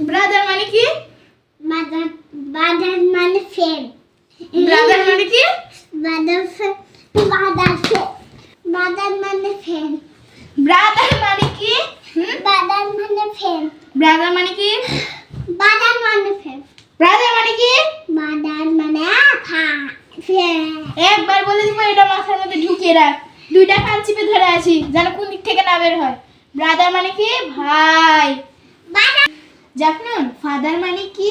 Brother মানে কি? Brother মানে ফ্রেন্ড। ব্রাদার মানে কি? ব্রাদার মানে ফ্রেন্ড। ব্রাদার মানে কি? ব্রাদার মানে ফ্রেন্ড। ব্রাদার মানে কি? ব্রাদার মানে ফ্রেন্ড। ব্রাদার মানে কি? ব্রাদার মানে ফ্রেন্ড। একবার বলে দিব, এটা মাথার মধ্যে ঢুকিয়ে রাখ। দুইটা কান চিপে ধরে আছি যেন কোন দিক থেকে না বের হয়। ব্রাদার মানে কি? ভাই। জাফনুন, ফাদার মানে কি?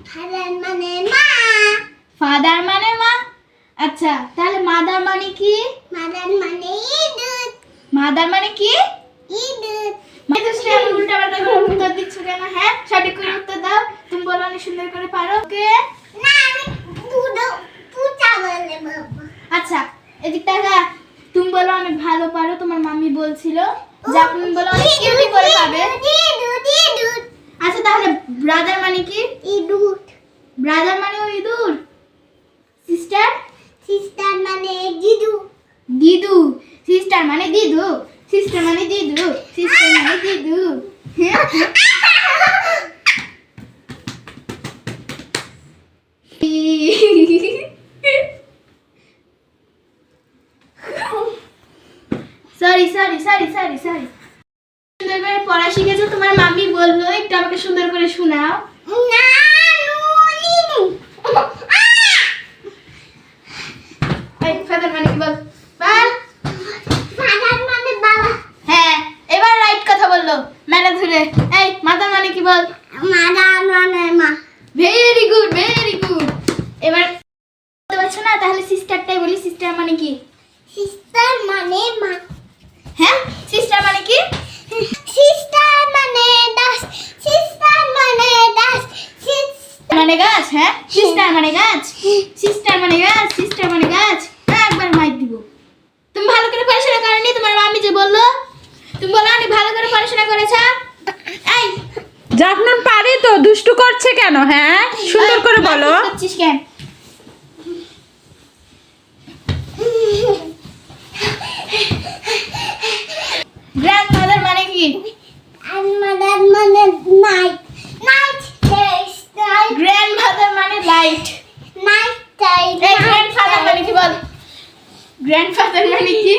ফাদার মানে মা। ফাদার মানে মা। আচ্ছা, তাহলে মাদার মানে কি? মাদার মানে ইঁদুর। মাদার মানে কি? ইঁদুর। তুমি এমন উল্টাপাল্টা করে উত্তর দিচ্ছ কেন? হ্যাঁ, সঠিক করে উত্তর দাও। তুমি বলো অনেক সুন্দর করে পারো। ওকে, না আমি পুচা বলে বাবা। আচ্ছা এদিক টাকা। তুমি বলো অনেক ভালো পারো, তোমার মাম্মি বলছিল। জাফনুন বলো অনেক কিউটি করে পাবে। ইঁদুর। আচ্ছা, তাহলে ব্রাদার মানে কি? ইঁদুর। ব্রাদার মানে ওই ইঁদুর। সিস্টার? সিস্টার মানে দিদু। দিদু। সিস্টার মানে দিদু। সিস্টার মানে দিদু। সিস্টার মানে দিদু। Sorry sorry sorry sorry sorry. সুন্দর করে পড়া শিখেছো, তোমার মাম্মি বললো একটু আমাকে সুন্দর করে শোনাও। না নুনি। এই ফাদার মানে কি বল? বল। ফাদার মানে বাবা। হ্যাঁ, এবার রাইট কথা বললো মেলা ধরে। এই মাদার মানে কি বল? মাদার মানে মা। Very good, very good. এবার বলতে পারছো না, তাহলে সিস্টারটাই বলি। সিস্টার মানে কি? সিস্টার মানে মা। হ্যাঁ, সিস্টার মানে কি? সিস্টার মানে দাস। সিস্টার মানে দাস। মানে গাছ। হ্যাঁ, সিস্টার মানে গাছ। সিস্টার মানে গাছ। সিস্টার মানে গাছ। হ্যাঁ, একবার মাইক দিব। তুমি ভালো করে পড়াশোনা করনি, তোমার মামি যে বললো। তুমি বলো অনেক ভালো করে পড়াশোনা করেছ। এই জাফনুন পারে তো, দুষ্টু করছে কেন? হ্যাঁ, সুন্দর করে বলো। করছিস কেন? গ্র্যান্ডমাদার মানে কি? মাদার মানে নাইট। Night time. গ্র্যান্ডমাদার মানে লাইট। Night time. এই গ্র্যান্ডফাদার মানে কি বল? গ্র্যান্ডফাদার মানে কি?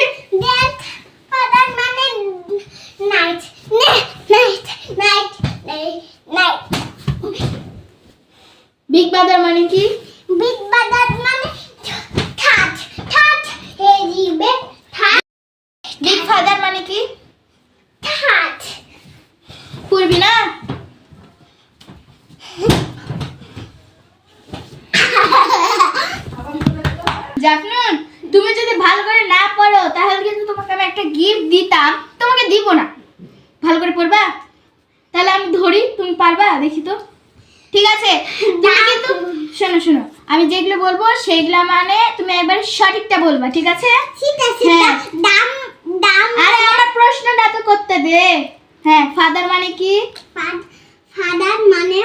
ফাদার মানে night. Night night night. Big brother মানে কি? বিগ ব্রাদার মানে that. That heavy bed. That. Big father মানে কি? থাট। পড়বি না? জাফনুন, তুমি যদি ভালো করে না পড়ো তাহলে কিন্তু তোমাকে আমি একটা গিফট দিতাম, তোমাকে দিব না। ভালো করে পড়বা? তাহলে আমি ধরি, তুমি পারবা? দেখি তো। ঠিক আছে, তুমি কিন্তু শোনো শোনো, আমি যেগুলো বলবো সেইগুলা মানে তুমি একবার সঠিকটা বলবা, ঠিক আছে? ঠিক আছে। হ্যাঁ। দাম দাম। আরে আমার প্রশ্নটা তো করতে দে। হ্যাঁ, ফাদার মানে কি? ফাদার মানে